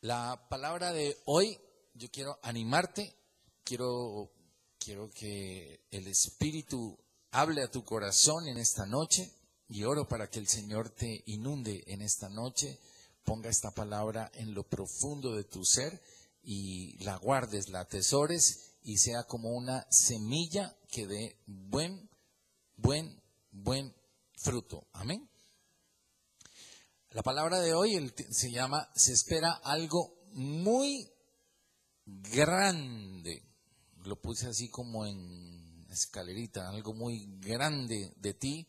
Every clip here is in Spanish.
La palabra de hoy, yo quiero animarte, quiero que el Espíritu hable a tu corazón en esta noche y oro para que el Señor te inunde en esta noche, ponga esta palabra en lo profundo de tu ser y la guardes, la atesores y sea como una semilla que dé buen fruto. Amén. La palabra de hoy se espera algo muy grande. Lo puse así como en escalerita, algo muy grande de ti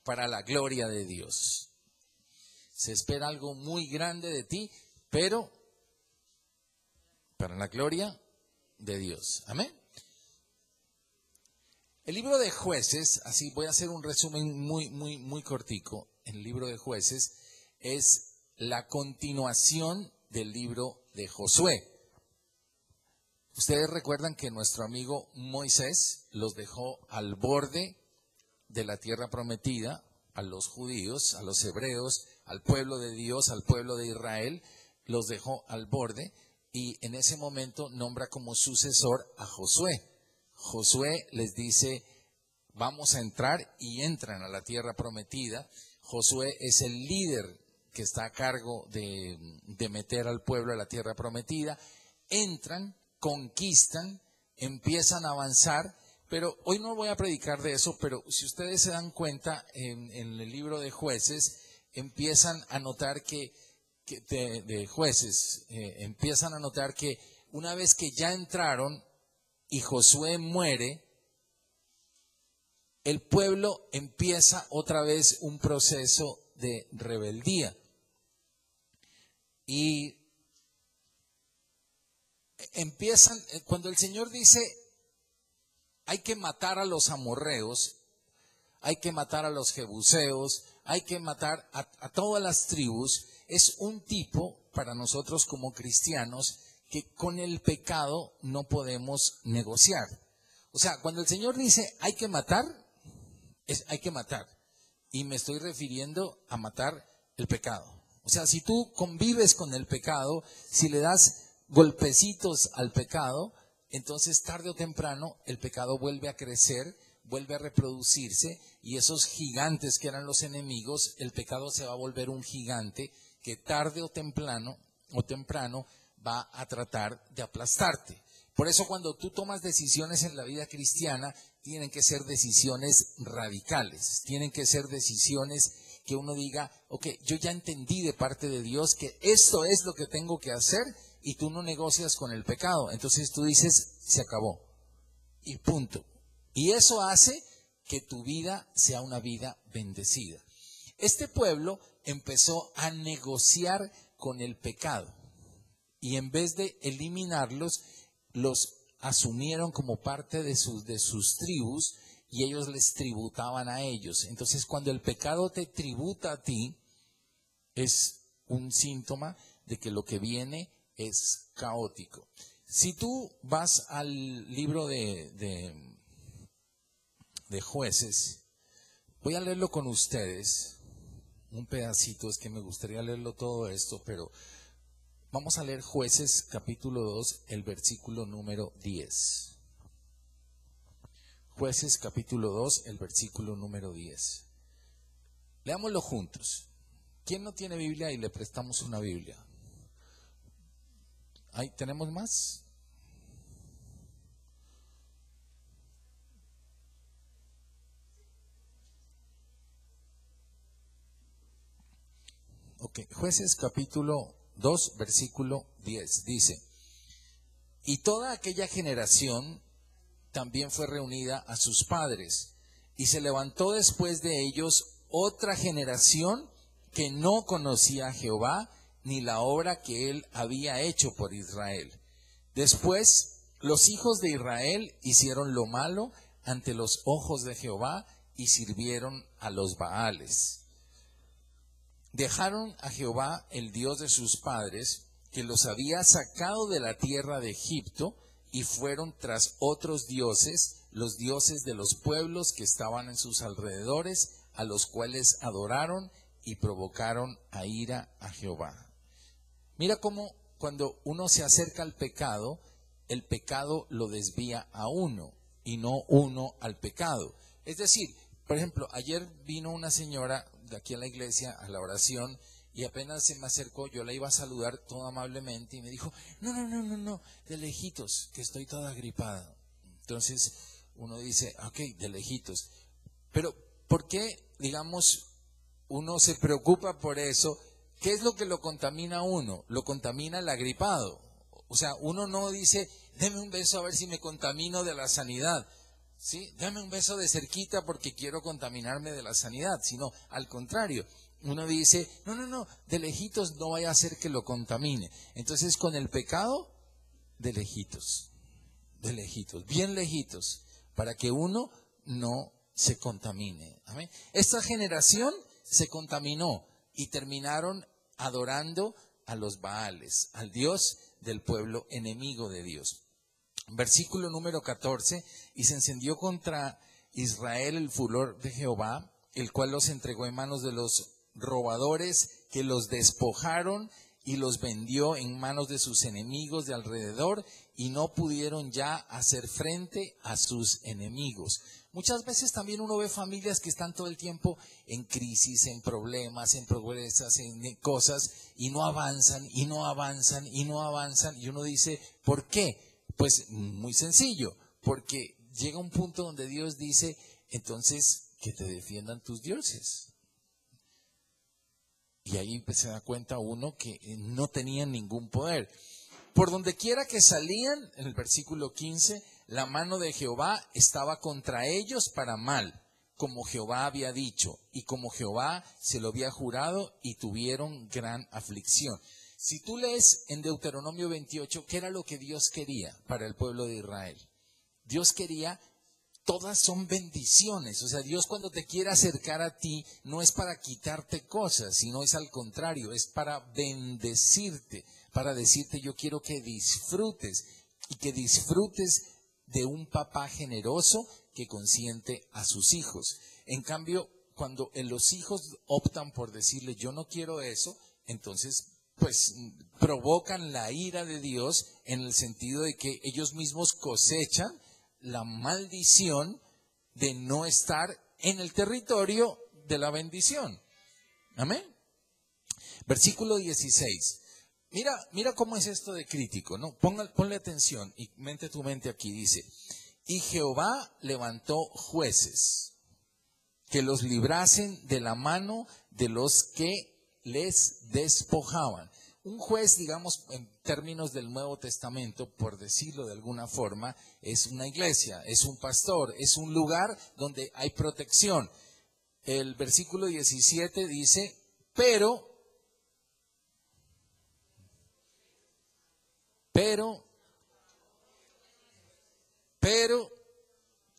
para la gloria de Dios. Se espera algo muy grande de ti, pero para la gloria de Dios. Amén. El libro de Jueces, así voy a hacer un resumen muy cortico. El libro de Jueces es la continuación del libro de Josué. Ustedes recuerdan que nuestro amigo Moisés los dejó al borde de la tierra prometida, a los judíos, a los hebreos, al pueblo de Dios, al pueblo de Israel, los dejó al borde y en ese momento nombra como sucesor a Josué. Josué les dice, vamos a entrar y entran a la tierra prometida. Josué es el líder que está a cargo de meter al pueblo a la tierra prometida. Entran, conquistan, empiezan a avanzar, pero hoy no voy a predicar de eso, pero si ustedes se dan cuenta en el libro de Jueces, empiezan a notar empiezan a notar que una vez que ya entraron y Josué muere, el pueblo empieza otra vez un proceso de rebeldía. Y empiezan, cuando el Señor dice, hay que matar a los amorreos, hay que matar a los jebuseos, hay que matar a todas las tribus, es un tipo para nosotros como cristianos que con el pecado no podemos negociar. O sea, cuando el Señor dice hay que matar, hay que matar. Y me estoy refiriendo a matar el pecado. O sea, si tú convives con el pecado, si le das golpecitos al pecado, entonces tarde o temprano el pecado vuelve a crecer, vuelve a reproducirse y esos gigantes que eran los enemigos, el pecado se va a volver un gigante que tarde o temprano va a tratar de aplastarte. Por eso cuando tú tomas decisiones en la vida cristiana, tienen que ser decisiones radicales, tienen que ser decisiones que uno diga, ok, yo ya entendí de parte de Dios que esto es lo que tengo que hacer y tú no negocias con el pecado. Entonces tú dices, se acabó y punto. Y eso hace que tu vida sea una vida bendecida. Este pueblo empezó a negociar con el pecado y en vez de eliminarlos, los asumieron como parte de sus tribus y ellos les tributaban a ellos. Entonces, cuando el pecado te tributa a ti, es un síntoma de que lo que viene es caótico. Si tú vas al libro de Jueces, voy a leerlo con ustedes, un pedacito, es que me gustaría leerlo todo esto, pero vamos a leer Jueces capítulo 2, el versículo número 10. Jueces capítulo 2, el versículo número 10. Leámoslo juntos. ¿Quién no tiene Biblia y le prestamos una Biblia? ¿Ahí tenemos más? Ok, Jueces capítulo 2, versículo 10, dice, y toda aquella generación también fue reunida a sus padres, y se levantó después de ellos otra generación que no conocía a Jehová, ni la obra que él había hecho por Israel. Después, los hijos de Israel hicieron lo malo ante los ojos de Jehová, y sirvieron a los Baales. Dejaron a Jehová, el Dios de sus padres, que los había sacado de la tierra de Egipto, y fueron tras otros dioses, los dioses de los pueblos que estaban en sus alrededores, a los cuales adoraron y provocaron a ira a Jehová. Mira cómo cuando uno se acerca al pecado, el pecado lo desvía a uno y no uno al pecado. Es decir, por ejemplo, ayer vino una señora de aquí a la iglesia a la oración y apenas se me acercó, yo la iba a saludar todo amablemente y me dijo, no, de lejitos, que estoy toda gripada. Entonces uno dice, ok, de lejitos. Pero, ¿por qué, digamos, uno se preocupa por eso? ¿Qué es lo que lo contamina a uno? Lo contamina el agripado. O sea, uno no dice, deme un beso a ver si me contamino de la sanidad. ¿Sí? Dame un beso de cerquita porque quiero contaminarme de la sanidad, sino al contrario, uno dice, no, de lejitos no vaya a hacer que lo contamine. Entonces con el pecado, de lejitos, bien lejitos, para que uno no se contamine. ¿Amén? Esta generación se contaminó y terminaron adorando a los Baales, al Dios del pueblo enemigo de Dios. Versículo número 14, y se encendió contra Israel el furor de Jehová, el cual los entregó en manos de los robadores, que los despojaron y los vendió en manos de sus enemigos de alrededor, y no pudieron ya hacer frente a sus enemigos. Muchas veces también uno ve familias que están todo el tiempo en crisis, en problemas, en progresas, en cosas, y no avanzan, y no avanzan, y no avanzan, y uno dice, ¿por qué? Pues muy sencillo, porque llega un punto donde Dios dice, entonces, que te defiendan tus dioses. Y ahí se da cuenta uno que no tenían ningún poder. Por donde quiera que salían, en el versículo 15, la mano de Jehová estaba contra ellos para mal, como Jehová había dicho, y como Jehová se lo había jurado, y tuvieron gran aflicción. Si tú lees en Deuteronomio 28, ¿qué era lo que Dios quería para el pueblo de Israel? Dios quería, todas son bendiciones. O sea, Dios cuando te quiere acercar a ti, no es para quitarte cosas, sino es al contrario, es para bendecirte, para decirte yo quiero que disfrutes, y que disfrutes de un papá generoso que consiente a sus hijos. En cambio, cuando los hijos optan por decirle yo no quiero eso, entonces pues provocan la ira de Dios en el sentido de que ellos mismos cosechan la maldición de no estar en el territorio de la bendición. Amén. Versículo 16. Mira cómo es esto de crítico, ¿no? Ponle atención y mete tu mente aquí. Dice, y Jehová levantó jueces que los librasen de la mano de los que les despojaban. Un juez, digamos, en términos del Nuevo Testamento, por decirlo de alguna forma, es una iglesia, es un pastor, es un lugar donde hay protección. El versículo 17 dice, pero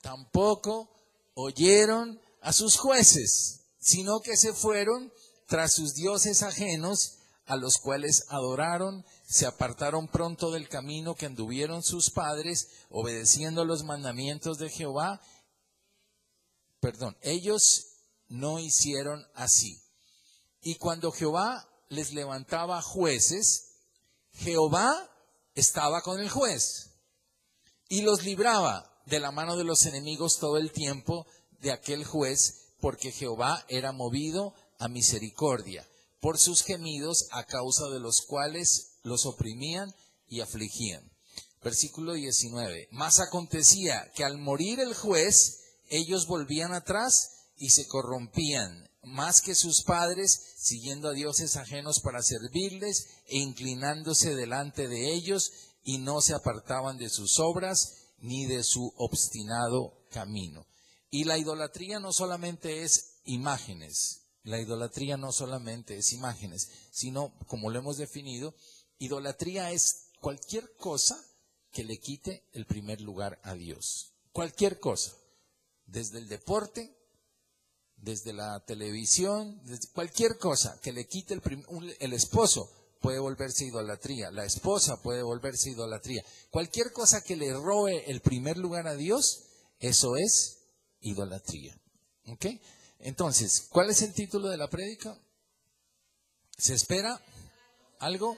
tampoco oyeron a sus jueces, sino que se fueron tras sus dioses ajenos, a los cuales adoraron, se apartaron pronto del camino que anduvieron sus padres, obedeciendo los mandamientos de Jehová. Ellos no hicieron así. Y cuando Jehová les levantaba jueces, Jehová estaba con el juez y los libraba de la mano de los enemigos todo el tiempo de aquel juez, porque Jehová era movido a misericordia por sus gemidos, a causa de los cuales los oprimían y afligían. Versículo 19. Mas acontecía que al morir el juez, ellos volvían atrás y se corrompían, más que sus padres, siguiendo a dioses ajenos para servirles e inclinándose delante de ellos, y no se apartaban de sus obras ni de su obstinado camino. Y la idolatría no solamente es imágenes. La idolatría no solamente es imágenes, sino, como lo hemos definido, idolatría es cualquier cosa que le quite el primer lugar a Dios. Cualquier cosa. Desde el deporte, desde la televisión, desde cualquier cosa que le quite el esposo puede volverse idolatría, la esposa puede volverse idolatría. Cualquier cosa que le robe el primer lugar a Dios, eso es idolatría. ¿Ok? Entonces, ¿cuál es el título de la prédica? ¿Se espera algo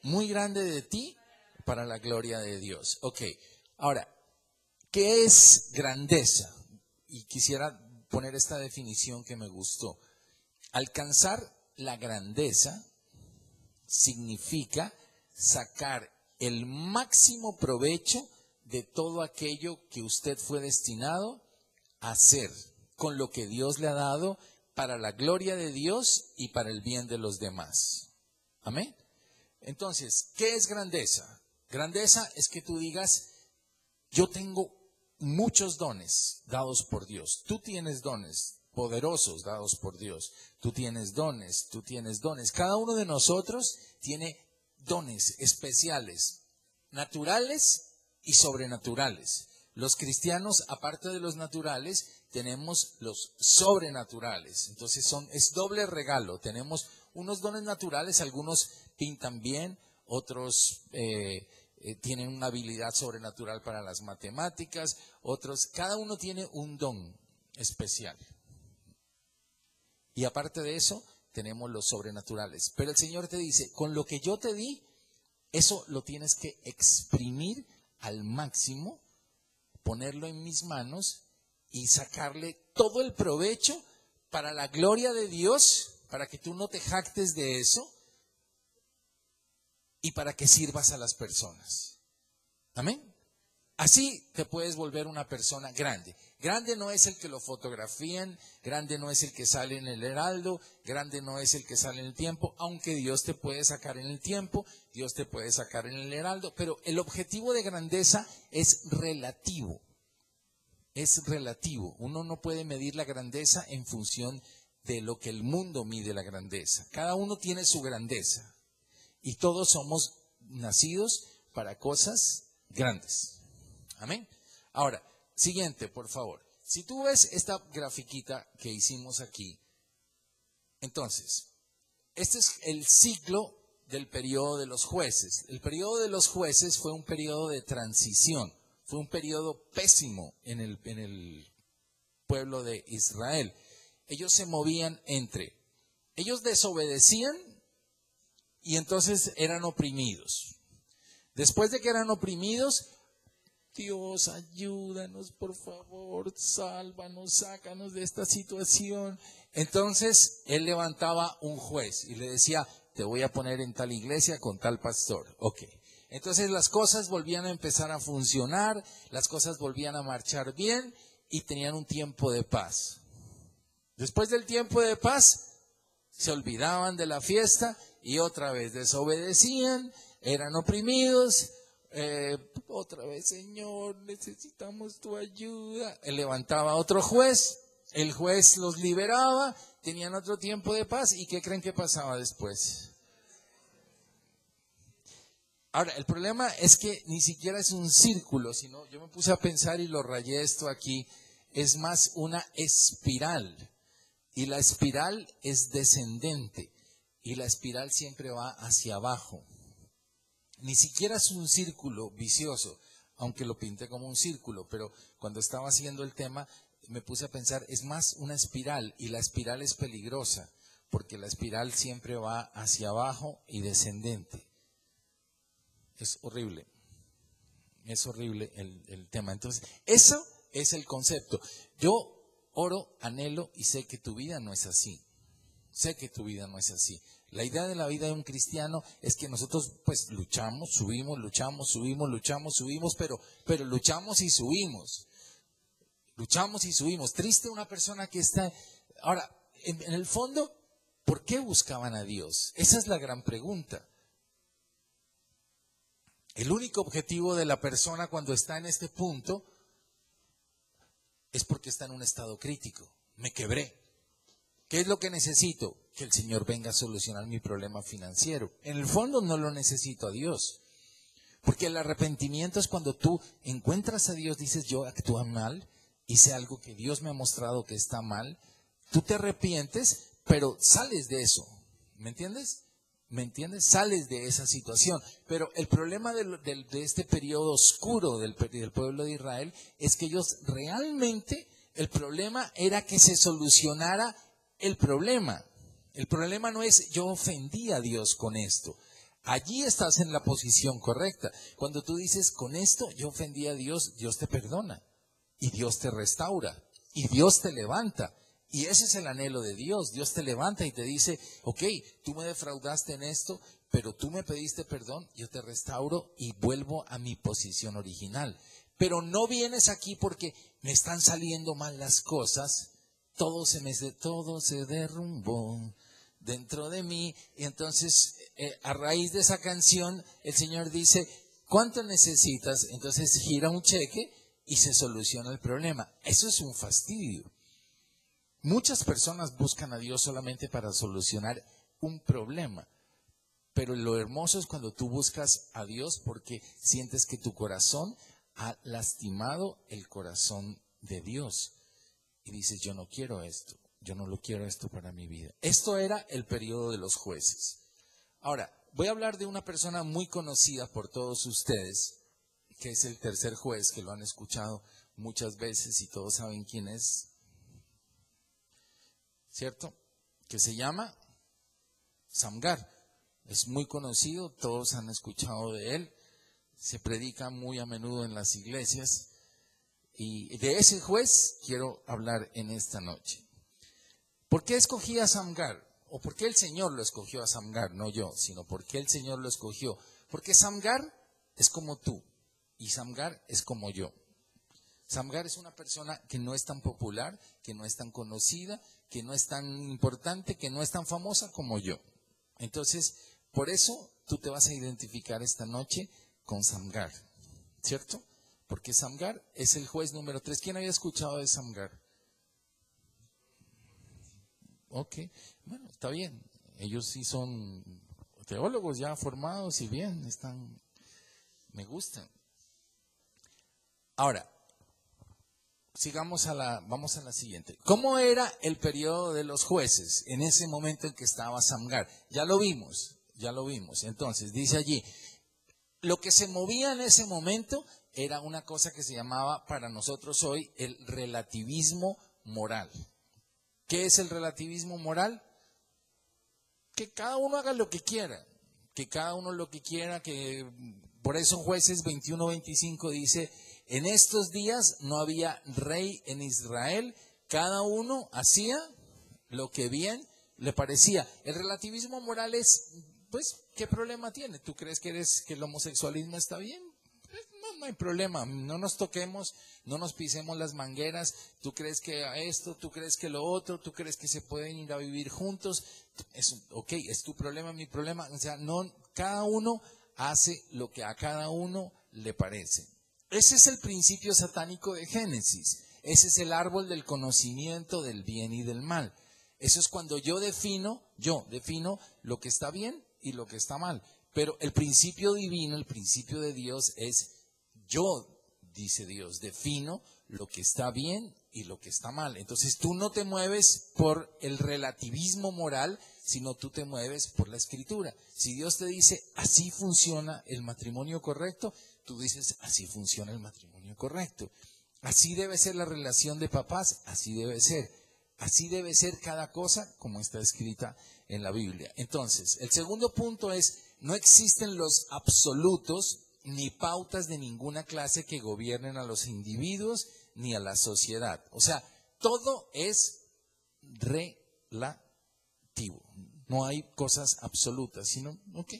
muy grande de ti para la gloria de Dios. Ok, ahora, ¿qué es grandeza? Y quisiera poner esta definición que me gustó. Alcanzar la grandeza significa sacar el máximo provecho de todo aquello que usted fue destinado a hacer, con lo que Dios le ha dado para la gloria de Dios y para el bien de los demás. Amén. Entonces, ¿qué es grandeza? Grandeza es que tú digas, yo tengo muchos dones dados por Dios. Tú tienes dones poderosos dados por Dios. Tú tienes dones, tú tienes dones. Cada uno de nosotros tiene dones especiales, naturales y sobrenaturales. Los cristianos, aparte de los naturales, tenemos los sobrenaturales. Entonces es doble regalo. Tenemos unos dones naturales, algunos pintan bien, otros tienen una habilidad sobrenatural para las matemáticas, otros, cada uno tiene un don especial. Y aparte de eso, tenemos los sobrenaturales. Pero el Señor te dice, con lo que yo te di, eso lo tienes que exprimir al máximo, ponerlo en mis manos y sacarle todo el provecho para la gloria de Dios, para que tú no te jactes de eso y para que sirvas a las personas. Amén. Así te puedes volver una persona grande. Grande no es el que lo fotografían, grande no es el que sale en el Heraldo, grande no es el que sale en el Tiempo, aunque Dios te puede sacar en el Tiempo, Dios te puede sacar en el Heraldo, pero el objetivo de grandeza es relativo. Es relativo. Uno no puede medir la grandeza en función de lo que el mundo mide la grandeza. Cada uno tiene su grandeza y todos somos nacidos para cosas grandes. Amén. Ahora, siguiente, por favor. Si tú ves esta grafiquita que hicimos aquí, entonces, este es el ciclo del periodo de los jueces. El periodo de los jueces fue un periodo de transición, fue un periodo pésimo en el pueblo de Israel. Ellos se movían ellos desobedecían y entonces eran oprimidos. Después de que eran oprimidos, Dios, ayúdanos, por favor, sálvanos, sácanos de esta situación. Entonces, él levantaba un juez y le decía, te voy a poner en tal iglesia con tal pastor. Ok. Entonces, las cosas volvían a empezar a funcionar, las cosas volvían a marchar bien y tenían un tiempo de paz. Después del tiempo de paz, se olvidaban de la fiesta y otra vez desobedecían, eran oprimidos. Otra vez, Señor, necesitamos tu ayuda. Él levantaba a otro juez, el juez los liberaba, tenían otro tiempo de paz. ¿Y qué creen que pasaba después? Ahora, el problema es que ni siquiera es un círculo, sino yo me puse a pensar y lo rayé esto aquí, es más una espiral. Y la espiral es descendente y la espiral siempre va hacia abajo. Ni siquiera es un círculo vicioso, aunque lo pinté como un círculo, pero cuando estaba haciendo el tema me puse a pensar, es más una espiral y la espiral es peligrosa, porque la espiral siempre va hacia abajo y descendente. Es horrible el tema. Entonces, eso es el concepto. Yo oro, anhelo y sé que tu vida no es así. Sé que tu vida no es así. La idea de la vida de un cristiano es que nosotros pues luchamos, subimos, luchamos, subimos, luchamos, subimos, pero luchamos y subimos. Luchamos y subimos. Triste una persona que está... Ahora, en el fondo, ¿por qué buscaban a Dios? Esa es la gran pregunta. El único objetivo de la persona cuando está en este punto es porque está en un estado crítico. Me quebré. ¿Qué es lo que necesito? Que el Señor venga a solucionar mi problema financiero. En el fondo no lo necesito a Dios. Porque el arrepentimiento es cuando tú encuentras a Dios, dices yo actúo mal, hice algo que Dios me ha mostrado que está mal. Tú te arrepientes, pero sales de eso. ¿Me entiendes? ¿Me entiendes? Sales de esa situación. Pero el problema de este periodo oscuro del pueblo de Israel es que ellos realmente, el problema era que se solucionara el problema. El problema no es yo ofendí a Dios con esto. allí estás en la posición correcta. Cuando tú dices, con esto yo ofendí a Dios, Dios te perdona y Dios te restaura y Dios te levanta. Y ese es el anhelo de Dios. Dios te levanta y te dice, ok, tú me defraudaste en esto, pero tú me pediste perdón, yo te restauro y vuelvo a mi posición original. Pero no vienes aquí porque me están saliendo mal las cosas, todo se derrumbó dentro de mí. Y entonces, a raíz de esa canción, el Señor dice, ¿cuánto necesitas? Entonces gira un cheque y se soluciona el problema. Eso es un fastidio. Muchas personas buscan a Dios solamente para solucionar un problema, pero lo hermoso es cuando tú buscas a Dios porque sientes que tu corazón ha lastimado el corazón de Dios y dices, yo no quiero esto, yo no lo quiero esto para mi vida. Esto era el periodo de los jueces. Ahora, voy a hablar de una persona muy conocida por todos ustedes, que es el tercer juez, que lo han escuchado muchas veces y todos saben quién es. ¿Cierto? Que se llama Samgar. Es muy conocido, todos han escuchado de él, se predica muy a menudo en las iglesias y de ese juez quiero hablar en esta noche. ¿Por qué escogí a Samgar? ¿O por qué el Señor lo escogió a Samgar? No yo, sino por qué el Señor lo escogió. Porque Samgar es como tú y Samgar es como yo. Samgar es una persona que no es tan popular, que no es tan conocida, que no es tan importante, que no es tan famosa como yo. Entonces, por eso tú te vas a identificar esta noche con Samgar, ¿cierto? Porque Samgar es el juez número 3. ¿Quién había escuchado de Samgar? Ok, bueno, está bien. Ellos sí son teólogos ya formados y bien, me gustan. Ahora, vamos a la siguiente. ¿Cómo era el periodo de los jueces en ese momento en que estaba Samgar? Ya lo vimos. Entonces, dice allí, lo que se movía en ese momento era una cosa que se llamaba para nosotros hoy el relativismo moral. ¿Qué es el relativismo moral? Que cada uno haga lo que quiera, que por eso Jueces 21-25 dice, en estos días no había rey en Israel, cada uno hacía lo que bien le parecía. El relativismo moral es, pues, ¿qué problema tiene? ¿Tú crees que el homosexualismo está bien? Pues, no hay problema, no nos toquemos, no nos pisemos las mangueras. ¿Tú crees que esto, tú crees que lo otro, tú crees que se pueden ir a vivir juntos? Ok, es tu problema, mi problema. O sea, no, cada uno hace lo que a cada uno le parece. Ese es el principio satánico de Génesis. Ese es el árbol del conocimiento del bien y del mal. Eso es cuando yo defino lo que está bien y lo que está mal. Pero el principio divino, el principio de Dios es dice Dios, defino lo que está bien y lo que está mal. Entonces tú no te mueves por el relativismo moral, sino tú te mueves por la Escritura. Si Dios te dice, así funciona el matrimonio correcto, tú dices, así funciona el matrimonio correcto. Así debe ser la relación de papás, así debe ser. Así debe ser cada cosa como está escrita en la Biblia. Entonces, el segundo punto es, no existen los absolutos ni pautas de ninguna clase que gobiernen a los individuos ni a la sociedad. O sea, todo es relativo. No hay cosas absolutas, sino, ok.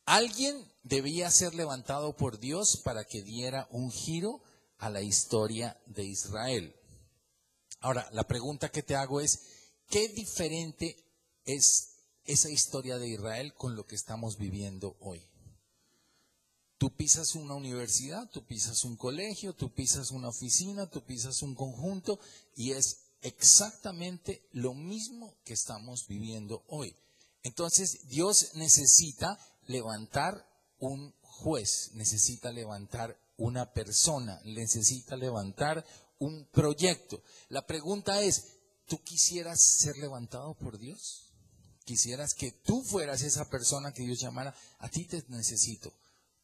Alguien debía ser levantado por Dios para que diera un giro a la historia de Israel. Ahora, la pregunta que te hago es, ¿qué diferente es esa historia de Israel con lo que estamos viviendo hoy? Tú pisas una universidad, tú pisas un colegio, tú pisas una oficina, tú pisas un conjunto y es exactamente lo mismo que estamos viviendo hoy. Entonces, Dios necesita levantar un juez, necesita levantar una persona, necesita levantar un proyecto. La pregunta es, ¿tú quisieras ser levantado por Dios? ¿Quisieras que tú fueras esa persona que Dios llamara? A ti te necesito.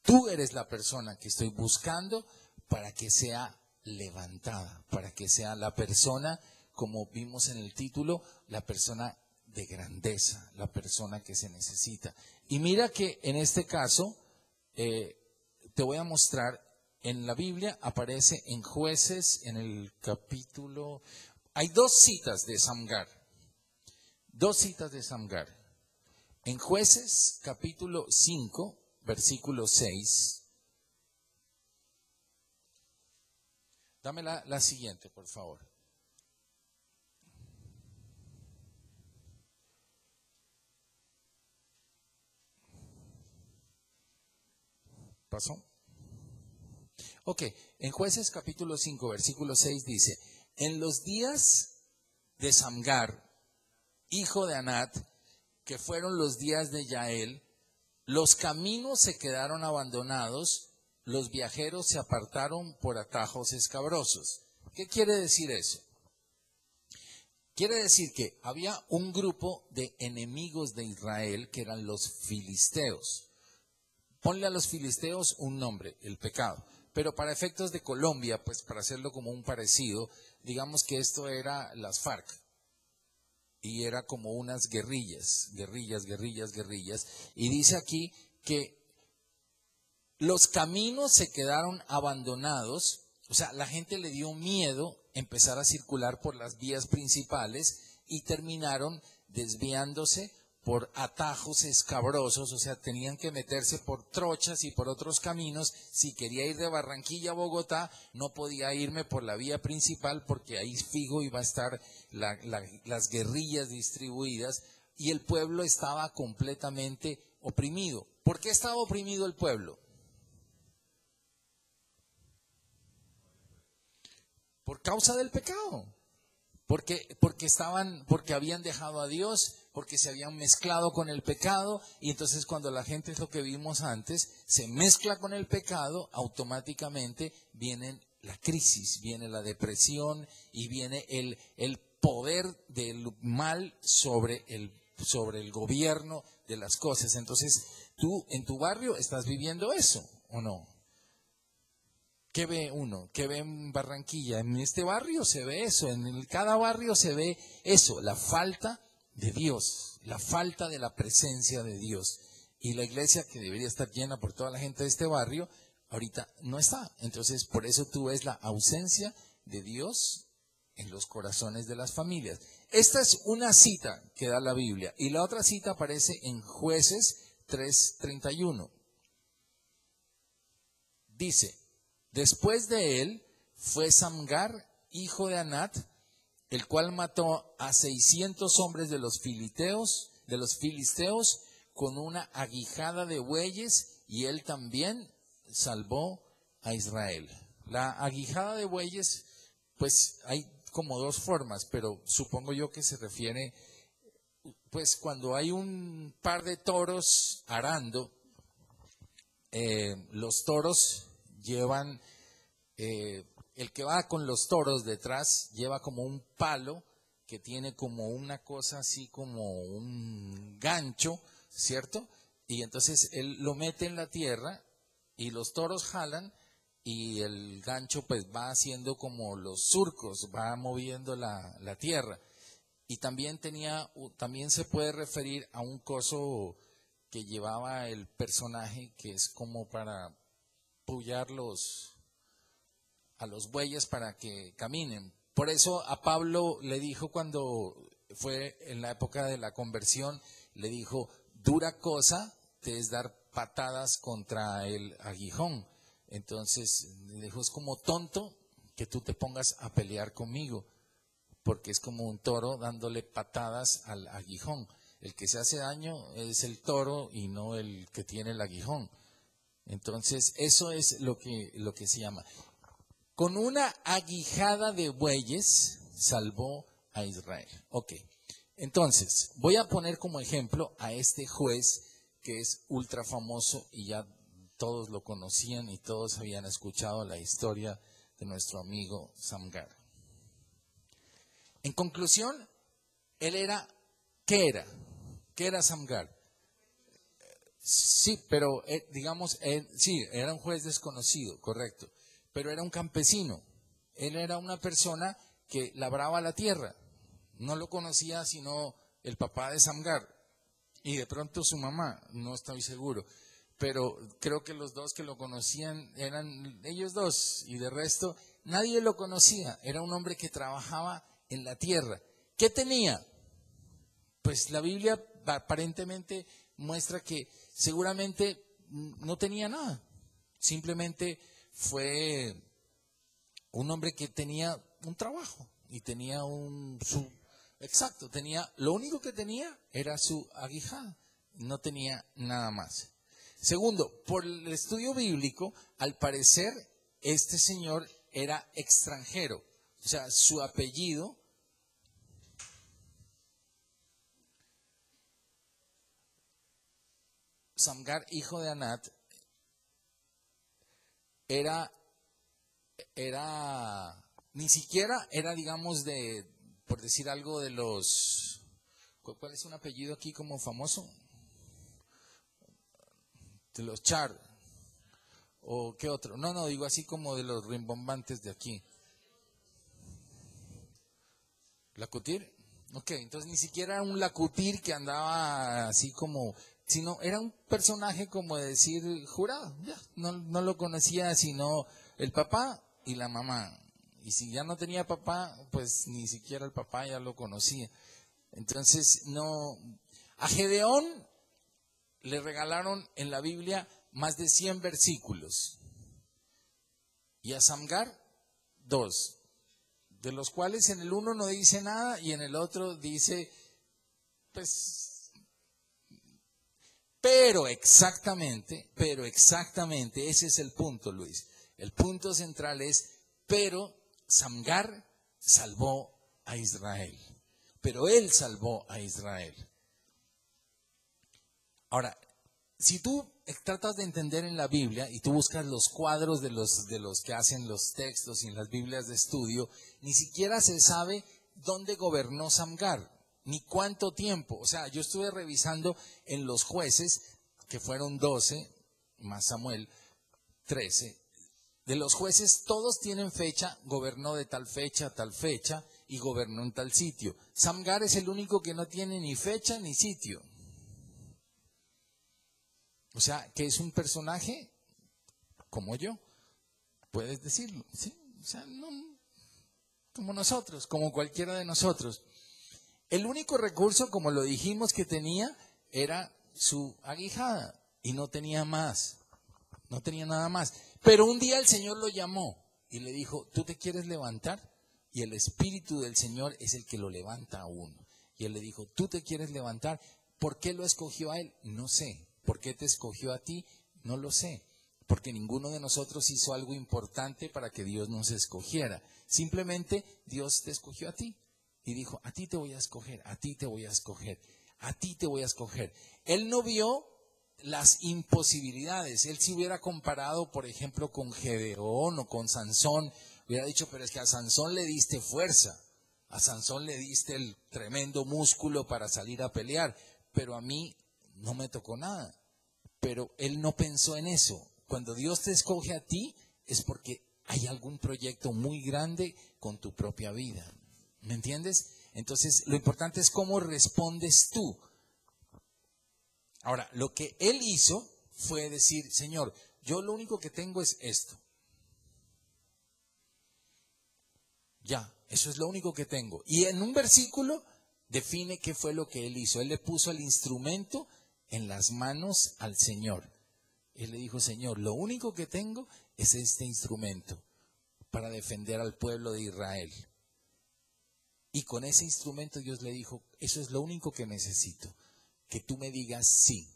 Tú eres la persona que estoy buscando para que sea levantada, para que sea la persona, como vimos en el título, la persona de grandeza, la persona que se necesita. Y mira que en este caso, te voy a mostrar, en la Biblia aparece en Jueces, en el capítulo, hay dos citas de Samgar, en Jueces capítulo 5, versículo 6. Dame la siguiente, por favor. ¿Pasó? Ok, en Jueces capítulo 5, versículo 6 dice, en los días de Samgar, hijo de Anat, que fueron los días de Yael, los caminos se quedaron abandonados, los viajeros se apartaron por atajos escabrosos. ¿Qué quiere decir eso? Quiere decir que había un grupo de enemigos de Israel que eran los filisteos. Ponle a los filisteos un nombre, el pecado. Pero para efectos de Colombia, pues para hacerlo como un parecido, digamos que esto era las FARC. Y era como unas guerrillas. Y dice aquí que los caminos se quedaron abandonados, o sea, la gente le dio miedo empezar a circular por las vías principales y terminaron desviándose por atajos escabrosos, o sea, tenían que meterse por trochas y por otros caminos. Si quería ir de Barranquilla a Bogotá, no podía irme por la vía principal porque ahí fijo iba a estar las guerrillas distribuidas y el pueblo estaba completamente oprimido. ¿Por qué estaba oprimido el pueblo? Por causa del pecado. Porque habían dejado a Dios, porque se habían mezclado con el pecado, y entonces cuando la gente, es lo que vimos antes, se mezcla con el pecado, automáticamente viene la crisis, viene la depresión y viene el poder del mal sobre el gobierno de las cosas. Entonces, tú en tu barrio estás viviendo eso, ¿o no? ¿Qué ve uno? ¿Qué ve en Barranquilla? En este barrio se ve eso, en cada barrio se ve eso, la falta de Dios, la falta de la presencia de Dios. Y la iglesia, que debería estar llena por toda la gente de este barrio, ahorita no está. Entonces, por eso tú ves la ausencia de Dios en los corazones de las familias. Esta es una cita que da la Biblia. Y la otra cita aparece en Jueces 3:31. Dice: después de él fue Samgar, hijo de Anat, el cual mató a 600 hombres de los filisteos con una aguijada de bueyes, y él también salvó a Israel. La aguijada de bueyes, pues hay como dos formas, pero supongo yo que se refiere, pues cuando hay un par de toros arando, los toros llevan, el que va con los toros detrás lleva como un palo que tiene como una cosa así como un gancho, ¿cierto? Y entonces él lo mete en la tierra y los toros jalan y el gancho pues va haciendo como los surcos, va moviendo la tierra. Y también se puede referir a un coso que llevaba el personaje, que es como para pullar a los bueyes para que caminen. Por eso a Pablo le dijo, cuando fue en la época de la conversión, le dijo: dura cosa te es dar patadas contra el aguijón. Entonces le dijo: es como tonto que tú te pongas a pelear conmigo, porque es como un toro dándole patadas al aguijón. El que se hace daño es el toro y no el que tiene el aguijón. Entonces, eso es lo que se llama. Con una aguijada de bueyes salvó a Israel. Ok, entonces, voy a poner como ejemplo a este juez que es ultra famoso y ya todos lo conocían y todos habían escuchado la historia de nuestro amigo Samgar. En conclusión, él era, ¿qué era? ¿Qué era Samgar? Sí, pero digamos, sí, era un juez desconocido, correcto, pero era un campesino. Él era una persona que labraba la tierra. No lo conocía sino el papá de Samgar, y de pronto su mamá, no estoy seguro, pero creo que los dos que lo conocían eran ellos dos, y de resto nadie lo conocía. Era un hombre que trabajaba en la tierra. ¿Qué tenía? Pues la Biblia aparentemente muestra que seguramente no tenía nada. Simplemente fue un hombre que tenía un trabajo y tenía lo único que tenía era su aguijada, no tenía nada más. Segundo, por el estudio bíblico, al parecer este señor era extranjero, o sea, su apellido Samgar, hijo de Anat, ni siquiera era, digamos, por decir algo, de los, ¿cuál es un apellido aquí como famoso? De los Char, o qué otro, no, digo así como de los rimbombantes de aquí. ¿Lacutir? Ok, entonces ni siquiera era un Lacutir que andaba así como, sino era un personaje como de decir jurado, ya, no lo conocía sino el papá y la mamá. Y si ya no tenía papá, pues ni siquiera el papá ya lo conocía. Entonces, a Gedeón le regalaron en la Biblia más de 100 versículos. Y a Samgar, 2, de los cuales en el uno no dice nada y en el otro dice, pues, pero exactamente, ese es el punto, Luis. El punto central es, pero Samgar salvó a Israel. Pero él salvó a Israel. Ahora, si tú tratas de entender en la Biblia y tú buscas los cuadros de los que hacen los textos y en las Biblias de estudio, ni siquiera se sabe dónde gobernó Samgar, ni cuánto tiempo. O sea, yo estuve revisando en los Jueces, que fueron 12, más Samuel, 13. De los jueces, todos tienen fecha, gobernó de tal fecha a tal fecha y gobernó en tal sitio. Samgar es el único que no tiene ni fecha ni sitio. O sea, que es un personaje como yo, puedes decirlo, ¿sí? O sea, no, como nosotros, como cualquiera de nosotros. El único recurso, como lo dijimos, que tenía era su aguijada y no tenía más, no tenía nada más. Pero un día el Señor lo llamó y le dijo, ¿tú te quieres levantar? Y el Espíritu del Señor es el que lo levanta a uno. Y él le dijo, ¿tú te quieres levantar? ¿Por qué lo escogió a él? No sé. ¿Por qué te escogió a ti? No lo sé. Porque ninguno de nosotros hizo algo importante para que Dios nos escogiera. Simplemente Dios te escogió a ti. Y dijo, a ti te voy a escoger, a ti te voy a escoger, a ti te voy a escoger. Él no vio las imposibilidades. Él si hubiera comparado, por ejemplo, con Gedeón o con Sansón, hubiera dicho, pero es que a Sansón le diste fuerza, a Sansón le diste el tremendo músculo para salir a pelear, pero a mí no me tocó nada. Pero él no pensó en eso. Cuando Dios te escoge a ti es porque hay algún proyecto muy grande con tu propia vida. ¿Me entiendes? Entonces, lo importante es cómo respondes tú. Ahora, lo que él hizo fue decir, Señor, yo lo único que tengo es esto. Ya, eso es lo único que tengo. Y en un versículo define qué fue lo que él hizo. Él le puso el instrumento en las manos al Señor. Él le dijo, Señor, lo único que tengo es este instrumento para defender al pueblo de Israel. Y con ese instrumento Dios le dijo, eso es lo único que necesito, que tú me digas sí.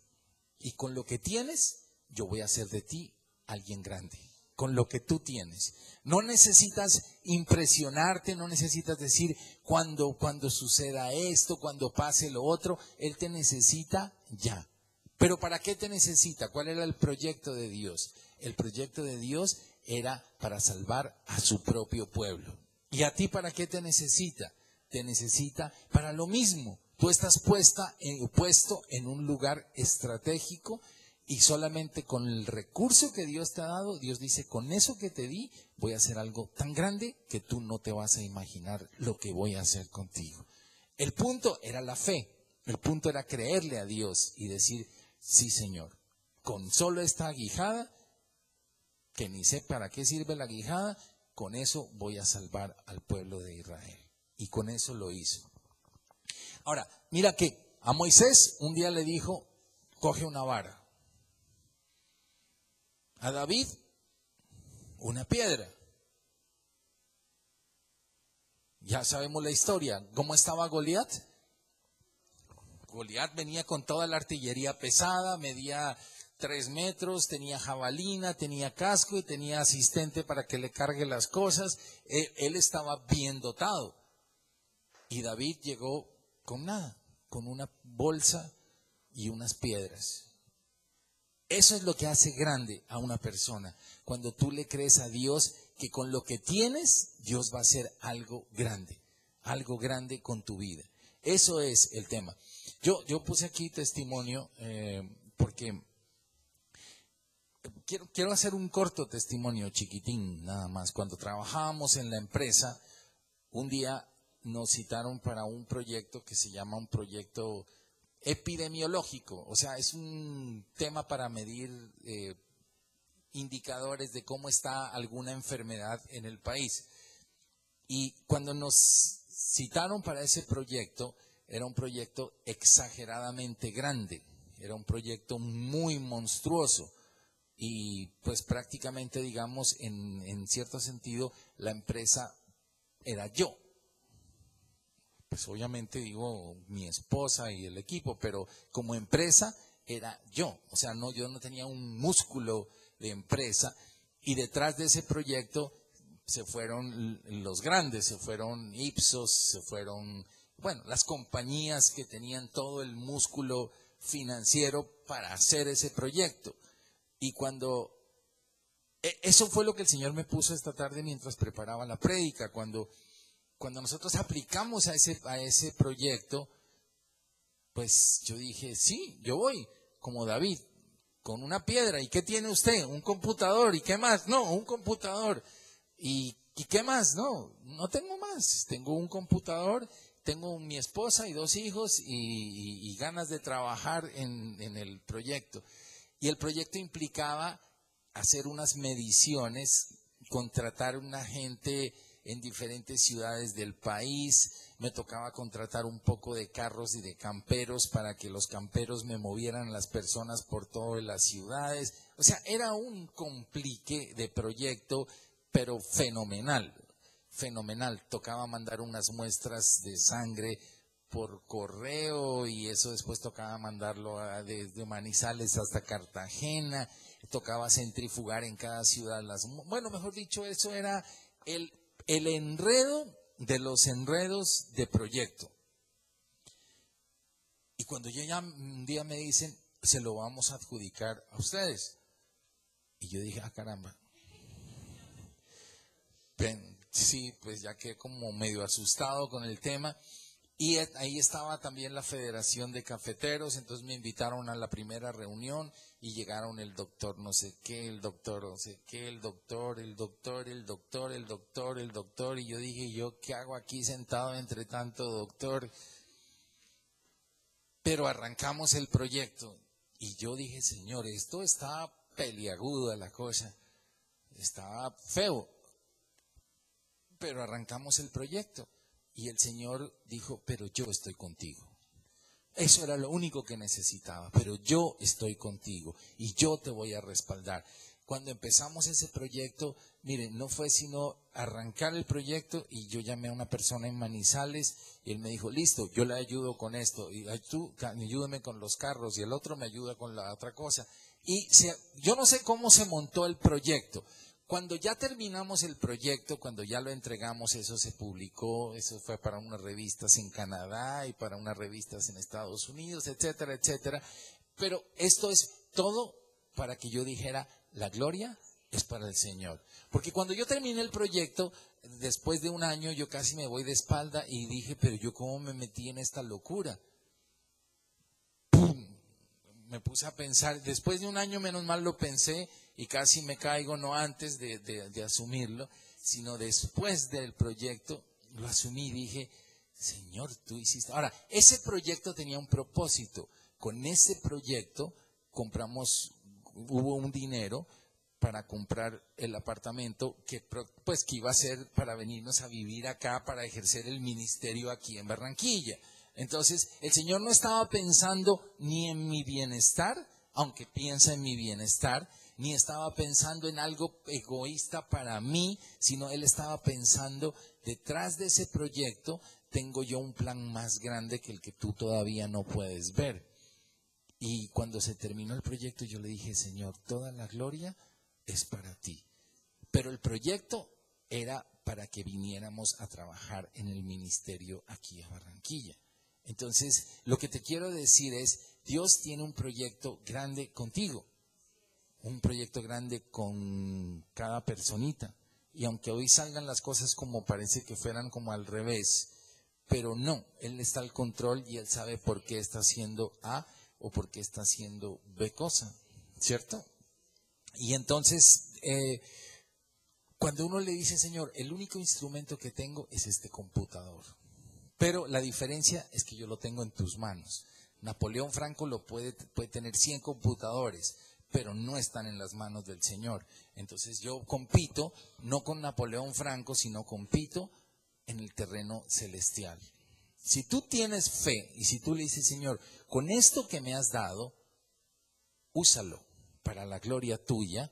Y con lo que tienes, yo voy a hacer de ti alguien grande. Con lo que tú tienes. No necesitas impresionarte, no necesitas decir cuando suceda esto, cuando pase lo otro. Él te necesita ya. Pero ¿para qué te necesita? ¿Cuál era el proyecto de Dios? El proyecto de Dios era para salvar a su propio pueblo. ¿Y a ti para qué te necesita? Te necesita para lo mismo. Tú estás puesto en un lugar estratégico y solamente con el recurso que Dios te ha dado, Dios dice, con eso que te di, voy a hacer algo tan grande que tú no te vas a imaginar lo que voy a hacer contigo. El punto era la fe. El punto era creerle a Dios y decir, sí, Señor, con solo esta aguijada, que ni sé para qué sirve la aguijada, con eso voy a salvar al pueblo de Israel. Y con eso lo hizo. Ahora, mira que a Moisés un día le dijo, coge una vara. A David, una piedra. Ya sabemos la historia. ¿Cómo estaba Goliat? Goliat venía con toda la artillería pesada, medía 3 metros, tenía jabalina, tenía casco y tenía asistente para que le cargue las cosas. Él estaba bien dotado. Y David llegó con nada, con una bolsa y unas piedras. Eso es lo que hace grande a una persona. Cuando tú le crees a Dios que con lo que tienes, Dios va a hacer algo grande con tu vida. Eso es el tema. Yo puse aquí testimonio porque quiero hacer un corto testimonio chiquitín nada más. Cuando trabajábamos en la empresa, un día nos citaron para un proyecto que se llama un proyecto epidemiológico, o sea, es un tema para medir indicadores de cómo está alguna enfermedad en el país. Y cuando nos citaron para ese proyecto, era un proyecto exageradamente grande, era un proyecto muy monstruoso y pues prácticamente, digamos, en cierto sentido, la empresa era yo. Pues obviamente digo mi esposa y el equipo, pero como empresa era yo. O sea, yo no tenía un músculo de empresa y detrás de ese proyecto se fueron los grandes, se fueron Ipsos, se fueron, bueno, las compañías que tenían todo el músculo financiero para hacer ese proyecto. Y eso fue lo que el Señor me puso esta tarde mientras preparaba la prédica, cuando nosotros aplicamos a ese proyecto, pues yo dije, sí, yo voy, como David, con una piedra. ¿Y qué tiene usted? Un computador. ¿Y qué más? No, un computador. ¿Y qué más? No tengo más. Tengo un computador, tengo mi esposa y 2 hijos y ganas de trabajar en el proyecto. Y el proyecto implicaba hacer unas mediciones, contratar una gente en diferentes ciudades del país. Me tocaba contratar un poco de carros y de camperos para que los camperos me movieran las personas por todas las ciudades. O sea, era un complique de proyecto, pero fenomenal, fenomenal. Tocaba mandar unas muestras de sangre por correo y eso después tocaba mandarlo desde Manizales hasta Cartagena. Tocaba centrifugar en cada ciudad bueno, mejor dicho, eso era el enredo de los enredos de proyecto. Y cuando un día me dicen, se lo vamos a adjudicar a ustedes. Y yo dije, caramba. Sí, pues ya quedé como medio asustado con el tema. Y ahí estaba también la Federación de Cafeteros, entonces me invitaron a la primera reunión y llegaron el doctor no sé qué, el doctor no sé qué, el doctor, y yo dije, ¿yo qué hago aquí sentado entre tanto doctor? Pero arrancamos el proyecto y yo dije, Señor, esto está peliaguda la cosa, está feo, pero arrancamos el proyecto. Y el Señor dijo, pero yo estoy contigo. Eso era lo único que necesitaba, pero yo estoy contigo y yo te voy a respaldar. Cuando empezamos ese proyecto, miren, no fue sino arrancar el proyecto y yo llamé a una persona en Manizales y él me dijo, listo, yo le ayudo con esto y tú ayúdame con los carros y el otro me ayuda con la otra cosa. Y yo no sé cómo se montó el proyecto. Cuando ya terminamos el proyecto, cuando ya lo entregamos, eso se publicó, eso fue para unas revistas en Canadá y para unas revistas en Estados Unidos, etcétera, etcétera. Pero esto es todo para que yo dijera, la gloria es para el Señor. Porque cuando yo terminé el proyecto, después de 1 año, yo casi me voy de espalda y dije, pero yo cómo me metí en esta locura. ¡Pum! Me puse a pensar, después de 1 año menos mal lo pensé y casi me caigo, no antes de asumirlo, sino después del proyecto, lo asumí y dije, Señor, tú hiciste. Ahora, ese proyecto tenía un propósito. Con ese proyecto hubo un dinero para comprar el apartamento que iba a ser para venirnos a vivir acá, para ejercer el ministerio aquí en Barranquilla. Entonces, el Señor no estaba pensando ni en mi bienestar, aunque piensa en mi bienestar, ni estaba pensando en algo egoísta para mí, sino Él estaba pensando, detrás de ese proyecto tengo yo un plan más grande que el que tú todavía no puedes ver. Y cuando se terminó el proyecto, yo le dije, Señor, toda la gloria es para ti. Pero el proyecto era para que viniéramos a trabajar en el ministerio aquí a Barranquilla. Entonces, lo que te quiero decir es, Dios tiene un proyecto grande contigo, un proyecto grande con cada personita. Y aunque hoy salgan las cosas como parece que fueran como al revés, pero no, Él está al control y Él sabe por qué está haciendo A o por qué está haciendo B cosa, ¿cierto? Y entonces, cuando uno le dice, Señor, el único instrumento que tengo es este computador, pero la diferencia es que yo lo tengo en tus manos. Napoleón Franco puede tener 100 computadores, pero no están en las manos del Señor. Entonces yo compito, no con Napoleón Franco, sino compito en el terreno celestial. Si tú tienes fe y si tú le dices, Señor, con esto que me has dado, úsalo para la gloria tuya,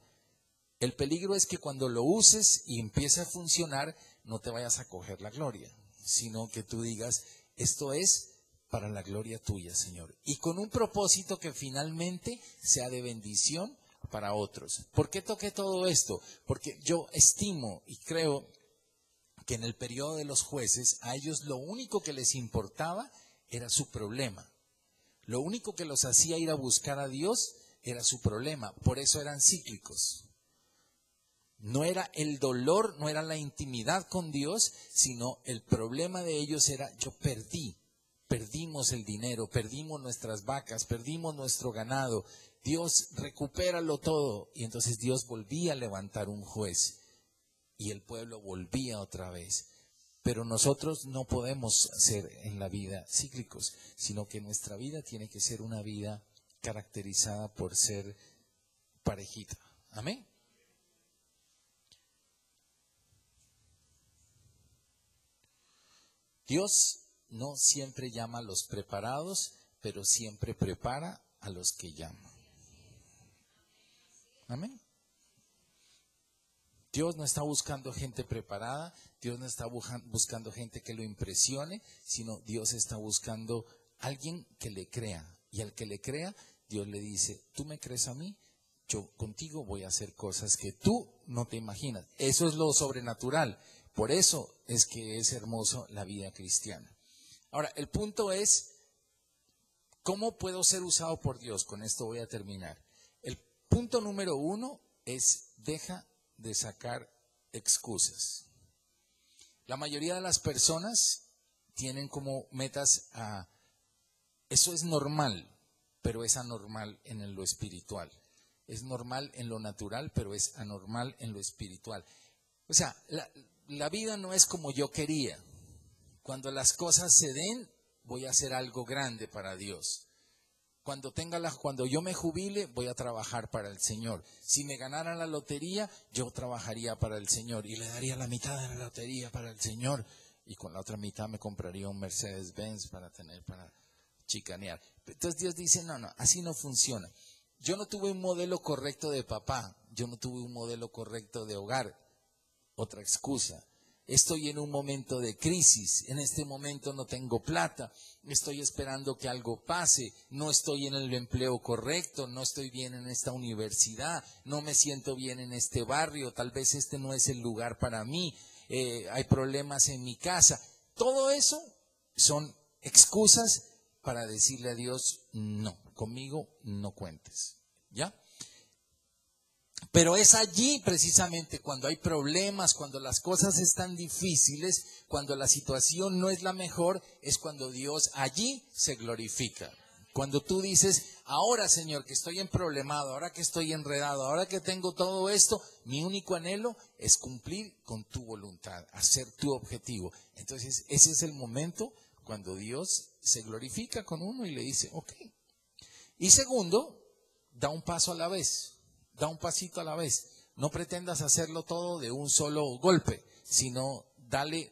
el peligro es que cuando lo uses y empiece a funcionar, no te vayas a coger la gloria, sino que tú digas, esto es para la gloria tuya, Señor. Y con un propósito que finalmente sea de bendición para otros. ¿Por qué toqué todo esto? Porque yo estimo y creo que en el periodo de los jueces, a ellos lo único que les importaba era su problema. Lo único que los hacía ir a buscar a Dios era su problema. Por eso eran cíclicos. No era el dolor, no era la intimidad con Dios, sino el problema de ellos era, yo perdimos el dinero, perdimos nuestras vacas, perdimos nuestro ganado. Dios, recupéralo todo. Y entonces Dios volvía a levantar un juez y el pueblo volvía otra vez. Pero nosotros no podemos ser en la vida cíclicos, sino que nuestra vida tiene que ser una vida caracterizada por ser parejita. Amén. Dios no siempre llama a los preparados, pero siempre prepara a los que llama. Amén. Dios no está buscando gente preparada, Dios no está buscando gente que lo impresione, sino Dios está buscando alguien que le crea. Y al que le crea, Dios le dice, tú me crees a mí, yo contigo voy a hacer cosas que tú no te imaginas. Eso es lo sobrenatural. Por eso es que es hermoso la vida cristiana. Ahora, el punto es, ¿cómo puedo ser usado por Dios? Con esto voy a terminar. El punto número 1 es, deja de sacar excusas. La mayoría de las personas tienen como metas eso es normal, pero es anormal en lo espiritual. Es normal en lo natural, pero es anormal en lo espiritual. O sea, la vida no es como yo quería. Cuando las cosas se den, voy a hacer algo grande para Dios. Cuando yo me jubile, voy a trabajar para el Señor. Si me ganara la lotería, yo trabajaría para el Señor y le daría la mitad de la lotería para el Señor. Y con la otra mitad me compraría un Mercedes-Benz para chicanear. Entonces Dios dice, no, así no funciona. Yo no tuve un modelo correcto de papá, yo no tuve un modelo correcto de hogar. Otra excusa. Estoy en un momento de crisis, en este momento no tengo plata, estoy esperando que algo pase, no estoy en el empleo correcto, no estoy bien en esta universidad, no me siento bien en este barrio, tal vez este no es el lugar para mí, hay problemas en mi casa. Todo eso son excusas para decirle a Dios, no, conmigo no cuentes, ¿ya? Pero es allí precisamente cuando hay problemas, cuando las cosas están difíciles, cuando la situación no es la mejor, es cuando Dios allí se glorifica. Cuando tú dices, ahora Señor que estoy emproblemado, ahora que estoy enredado, ahora que tengo todo esto, mi único anhelo es cumplir con tu voluntad, hacer tu objetivo. Entonces ese es el momento cuando Dios se glorifica con uno y le dice, ok. Y segundo, da un paso a la vez, da un pasito a la vez. No pretendas hacerlo todo de un solo golpe, sino dale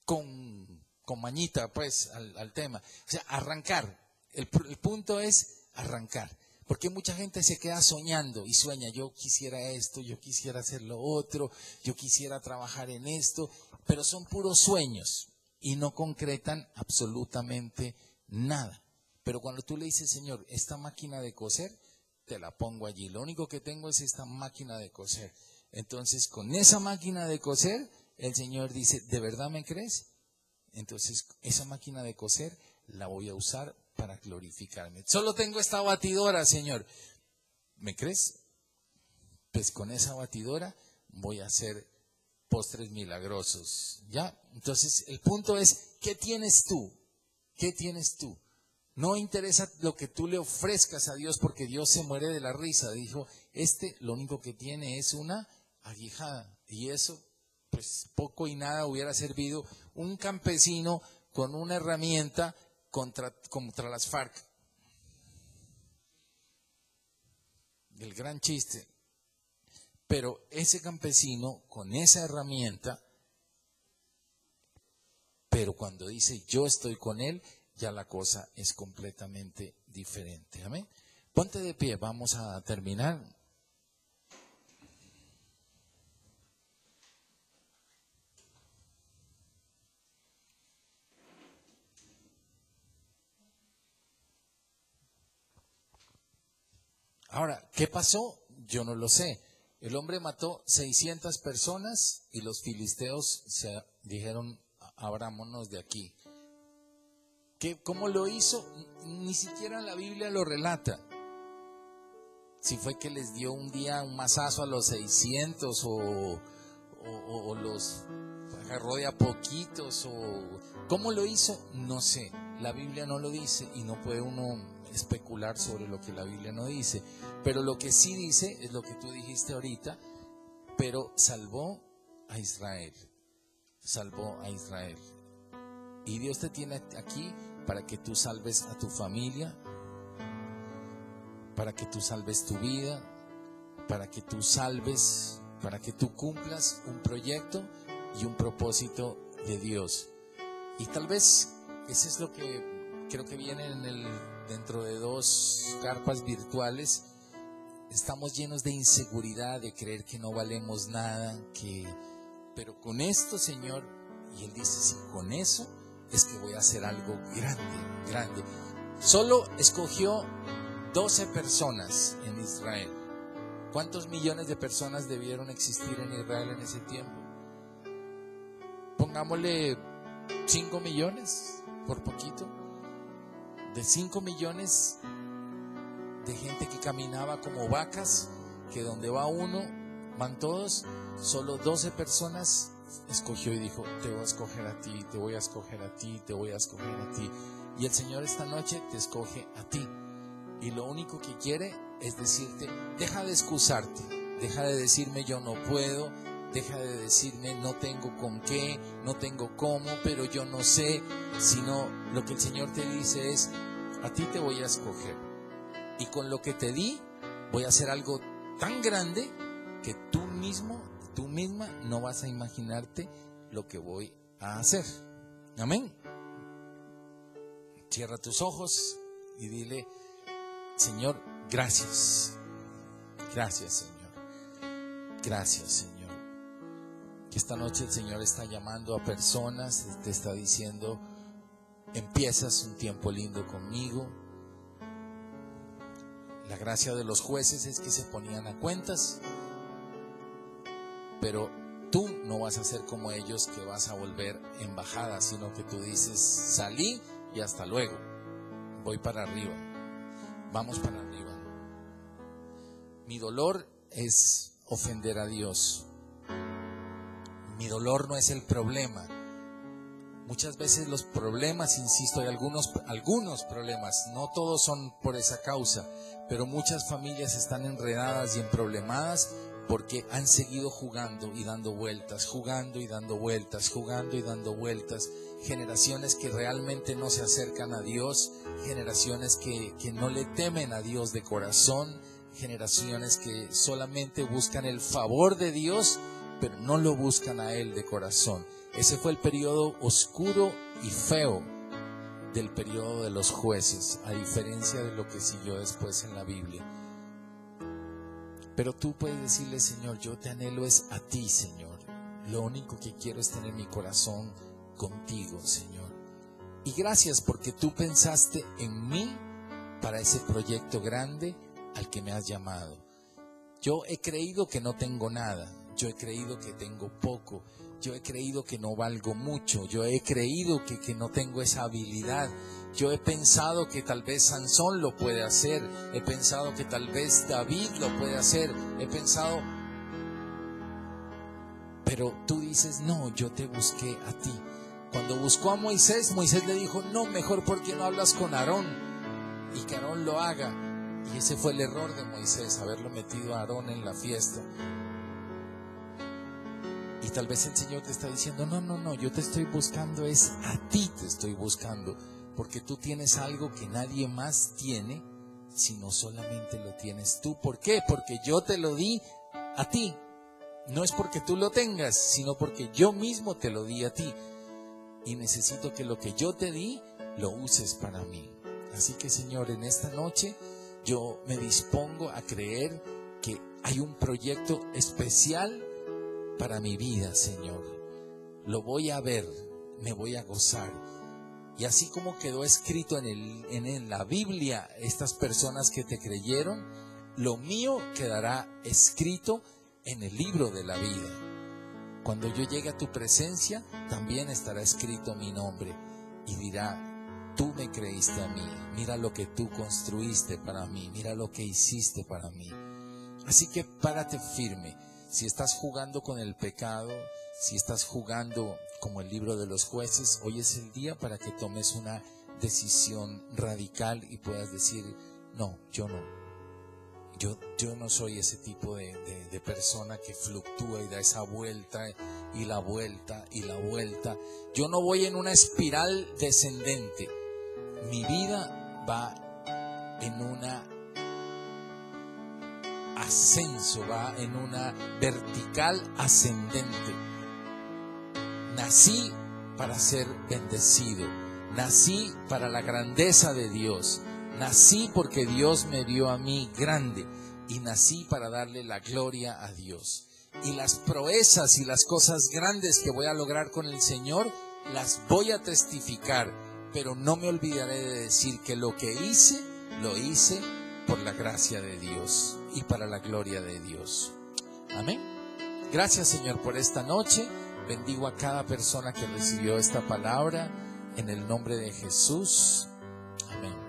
con mañita pues al tema. O sea, arrancar. El punto es arrancar. Porque mucha gente se queda soñando y sueña, yo quisiera esto, yo quisiera hacer lo otro, yo quisiera trabajar en esto, pero son puros sueños y no concretan absolutamente nada. Pero cuando tú le dices, Señor, esta máquina de coser, te la pongo allí. Lo único que tengo es esta máquina de coser. Entonces, con esa máquina de coser, el Señor dice, ¿de verdad me crees? Entonces, esa máquina de coser la voy a usar para glorificarme. Solo tengo esta batidora, Señor. ¿Me crees? Pues con esa batidora voy a hacer postres milagrosos. ¿Ya? Entonces, el punto es, ¿qué tienes tú? ¿Qué tienes tú? No interesa lo que tú le ofrezcas a Dios porque Dios se muere de la risa. Dijo, lo único que tiene es una aguijada. Y eso, pues poco y nada hubiera servido un campesino con una herramienta contra las FARC. El gran chiste. Pero ese campesino con esa herramienta, pero cuando dice yo estoy con él, ya la cosa es completamente diferente. Amén. Ponte de pie, vamos a terminar. Ahora, ¿qué pasó? Yo no lo sé. El hombre mató 600 personas y los filisteos se dijeron, abrámonos de aquí. ¿Cómo lo hizo? Ni siquiera la Biblia lo relata. Si fue que les dio un día un mazazo a los 600 o los agarró de a poquitos ¿cómo lo hizo? No sé. La Biblia no lo dice y no puede uno especular sobre lo que la Biblia no dice. Pero lo que sí dice es lo que tú dijiste ahorita, pero salvó a Israel. Salvó a Israel. Y Dios te tiene aquí para que tú salves a tu familia, para que tú salves tu vida, para que tú cumplas un proyecto y un propósito de Dios. Y tal vez eso es lo que creo que viene dentro de 2 carpas virtuales. Estamos llenos de inseguridad, de creer que no valemos nada, pero con esto, Señor, y Él dice, sí, con eso es que voy a hacer algo grande, grande. Solo escogió 12 personas en Israel. ¿Cuántos millones de personas debieron existir en Israel en ese tiempo? Pongámosle 5 millones, por poquito. De 5 millones de gente que caminaba como vacas, que donde va uno, van todos, solo 12 personas escogió y dijo, te voy a escoger a ti, te voy a escoger a ti, te voy a escoger a ti. Y el Señor esta noche te escoge a ti. Y lo único que quiere es decirte, deja de excusarte, deja de decirme yo no puedo, deja de decirme no tengo con qué, no tengo cómo, pero yo no sé, sino lo que el Señor te dice es, a ti te voy a escoger. Y con lo que te di, voy a hacer algo tan grande que tú misma no vas a imaginarte lo que voy a hacer. Amén. Cierra tus ojos y dile, Señor, gracias. Gracias, Señor. Gracias, Señor. Que esta noche el Señor está llamando a personas, te está diciendo, empiezas un tiempo lindo conmigo. La gracia de los jueces es que se ponían a cuentas, pero tú no vas a ser como ellos que vas a volver en bajada, sino que tú dices, salí y hasta luego, voy para arriba, vamos para arriba. Mi dolor es ofender a Dios. Mi dolor no es el problema. Muchas veces los problemas, insisto, hay algunos problemas, no todos son por esa causa, pero muchas familias están enredadas y emproblemadas porque han seguido jugando y dando vueltas, jugando y dando vueltas, jugando y dando vueltas. Generaciones que realmente no se acercan a Dios, generaciones que no le temen a Dios de corazón, generaciones que solamente buscan el favor de Dios, pero no lo buscan a Él de corazón. Ese fue el periodo oscuro y feo del periodo de los jueces, a diferencia de lo que siguió después en la Biblia. Pero tú puedes decirle: Señor, yo te anhelo es a ti, Señor. Lo único que quiero es tener mi corazón contigo, Señor. Y gracias porque tú pensaste en mí para ese proyecto grande al que me has llamado. Yo he creído que no tengo nada, yo he creído que tengo poco, yo he creído que no valgo mucho, yo he creído que no tengo esa habilidad, yo he pensado que tal vez Sansón lo puede hacer, he pensado que tal vez David lo puede hacer, he pensado, pero tú dices: no, yo te busqué a ti. Cuando buscó a Moisés, Moisés le dijo: no, mejor porque no hablas con Aarón y que Aarón lo haga. Y ese fue el error de Moisés, haberlo metido a Aarón en la fiesta. Y tal vez el Señor te está diciendo: no, yo te estoy buscando, es a ti te estoy buscando, porque tú tienes algo que nadie más tiene, sino solamente lo tienes tú. ¿Por qué? Porque yo te lo di a ti. No es porque tú lo tengas, sino porque yo mismo te lo di a ti. Y necesito que lo que yo te di, lo uses para mí. Así que, Señor, en esta noche yo me dispongo a creer que hay un proyecto especial para mi vida, Señor. Lo voy a ver, me voy a gozar. Y así como quedó escrito en la Biblia, estas personas que te creyeron, lo mío quedará escrito en el libro de la vida. Cuando yo llegue a tu presencia, también estará escrito mi nombre y dirá: tú me creíste a mí, mira lo que tú construiste para mí, mira lo que hiciste para mí. Así que párate firme. Si estás jugando con el pecado, si estás jugando como el libro de los jueces, hoy es el día para que tomes una decisión radical y puedas decir: no, yo no. Yo no soy ese tipo de persona que fluctúa y da esa vuelta y la vuelta y la vuelta. Yo no voy en una espiral descendente. Mi vida va en una ascenso, va en una vertical ascendente. Nací para ser bendecido. Nací para la grandeza de Dios. Nací porque Dios me vio a mí grande y nací para darle la gloria a Dios. Y las proezas y las cosas grandes que voy a lograr con el Señor, las voy a testificar, pero no me olvidaré de decir que lo que hice, lo hice por la gracia de Dios y para la gloria de Dios. Amén. Gracias, Señor, por esta noche. Bendigo a cada persona que recibió esta palabra en el nombre de Jesús. Amén.